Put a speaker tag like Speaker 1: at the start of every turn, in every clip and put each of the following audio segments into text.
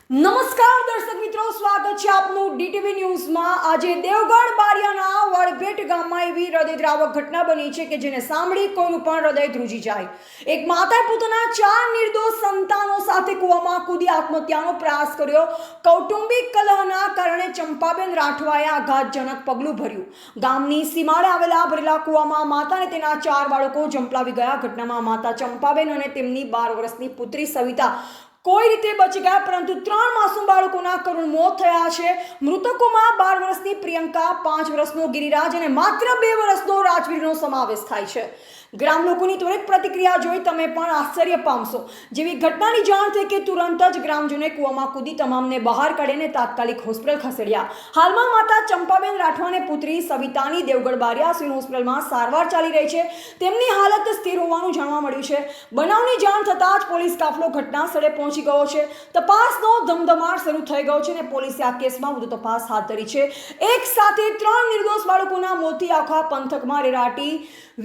Speaker 1: નમસ્કાર દર્શક મિત્રો, સ્વાગત છે આપનું ડીટીવી ન્યૂઝમાં। આજે દેવગઢ બારિયાના વડભેટ ગામમાં એવી હૃદયદ્રાવક ઘટના બની છે કે જેને સાંભળી કોઈનું પણ હૃદય ધ્રુજી જાય। એક માતાએ પોતાના 4 નિર્દોષ સંતાનો સાથે કૂવામાં કૂદી આત્મહત્યાનો પ્રયાસ કર્યો। કૌટુંબિક કલહના કારણે ચંપાબેન રાઠવાએ આઘાતજનક પગલું ભર્યું। ગામની સીમાડે આવેલા ભરેલા કૂવામાં માતા અને તેના 4 બાળકો ઝંપલાવી ગયા। ઘટનામાં માતા ચંપાબેન અને તેમની 12 વર્ષની પુત્રી સવિતા કોઈ રીતે બચી ગયા, પરંતુ 3 માસૂમ બાળકોના કરુણ મોત થયા છે। મૃતકોમાં 12 વર્ષની પ્રિયંકા, 5 વર્ષનો ગિરિરાજ અને માત્ર 2 વર્ષનો રાજવીરનો સમાવેશ થાય છે। ગ્રામ લોકોની ત્વરિત પ્રતિક્રિયા જોઈ તમે પણ આશ્ચર્ય પામશો। જેવી ઘટનાની જાણ થઈ કે તુરંત જ ગ્રામજનોએ કૂવામાં કૂદી તમામને બહાર કાઢીને તાત્કાલિક હોસ્પિટલ ખસેડ્યા। હાલમાં માતા ચંપાબેન રાઠવા અને પુત્રી સવિતાની દેવગઢ બારિયા સિવિલ હોસ્પિટલમાં સારવાર ચાલી રહી છે। તેમની હાલત સ્થિર હોવાનું જાણવા મળ્યું છે। બનાવની જાણ થતાં જ પોલીસ કાફલો ઘટના સ્થળે પહોંચી ગયો છે। તપાસનો ધમધમાટ શરૂ થઈ ગયો છે અને પોલીસે આ કેસમાં વધુ તપાસ હાથ ધરી છે। એક સાથે 3 નિર્દોષ બાળકોના મોતથી આખા પંથકમાં રેરાટી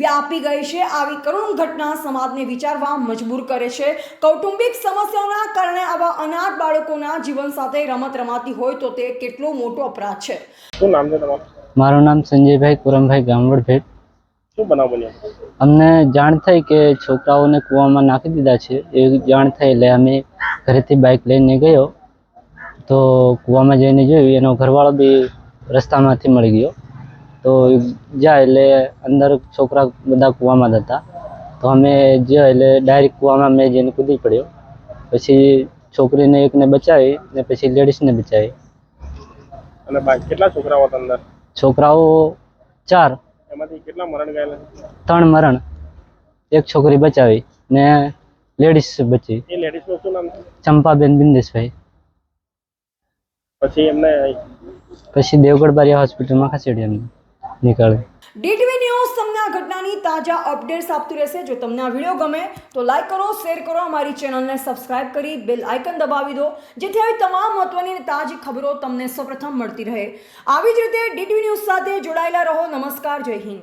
Speaker 1: વ્યાપી ગઈ છે। આવી કરુણ ઘટના સમાજને વિચારવા મજબૂર કરે છે। કૌટુંબિક સમસ્યાઓના કારણે આવા અનાથ બાળકોના જીવન સાથે રમત રમાતી હોય તો તે કેટલો મોટો અપરાધ છે।
Speaker 2: શું નામ છે તમારું?
Speaker 3: મારું નામ સંજયભાઈ કુરમભાઈ ગામવડ ભેટ।
Speaker 2: શું બનાવ બન્યો?
Speaker 3: અમને જાણ થઈ કે છોકરાઓને કૂવામાં નાખી દીધા છે। એ જાણ થઈ એટલે અમે ઘરેથી બાઇક લઈને ગયો તો કૂવામાં જઈને જોયું, એનો ઘરવાળો બી રસ્તામાંથી મળી ગયો। તો જાય એટલે અંદર છોકરા બધા કૂવામાં જ હતા। તો અમે જ્યાં એટલે ડાયરેક્ટ કૂવામાં મેં જઈને કૂદી પડ્યો। પછી છોકરીને એકને બચાવી ને પછી લેડીઝને બચાવી।
Speaker 2: અને કેટલા છોકરાઓ હતા અંદર?
Speaker 3: છોકરાઓ 4,
Speaker 2: એમાંથી કેટલા મરણ ગયેલા?
Speaker 3: 3 મરણ, એક છોકરી બચાવી ને લેડીઝ બચી।
Speaker 2: એ લેડીઝનું શું નામ છે?
Speaker 3: ચંપાબેન બિંદેશભાઈ।
Speaker 2: પછી એમને
Speaker 3: પછી દેવગઢ બારિયા હોસ્પિટલમાં ખસેડી એમને નીકળી।
Speaker 1: ડીટીવી ન્યૂઝ તમને આ ઘટનાની તાજા અપડેટ્સ આપતું રહેશે। જો તમને આ વિડીયો ગમે તો લાઈક કરો, શેર કરો, અમારી ચેનલને સબસ્ક્રાઇબ કરી બેલ આઇકન દબાવી દો, જેથી આવી તમામ મહત્વની અને તાજી ખબરો તમને સૌપ્રથમ મળતી રહે। આવી જ રીતે ડીટીવી ન્યૂઝ સાથે જોડાયેલા રહો। નમસ્કાર, જય હિન્દ।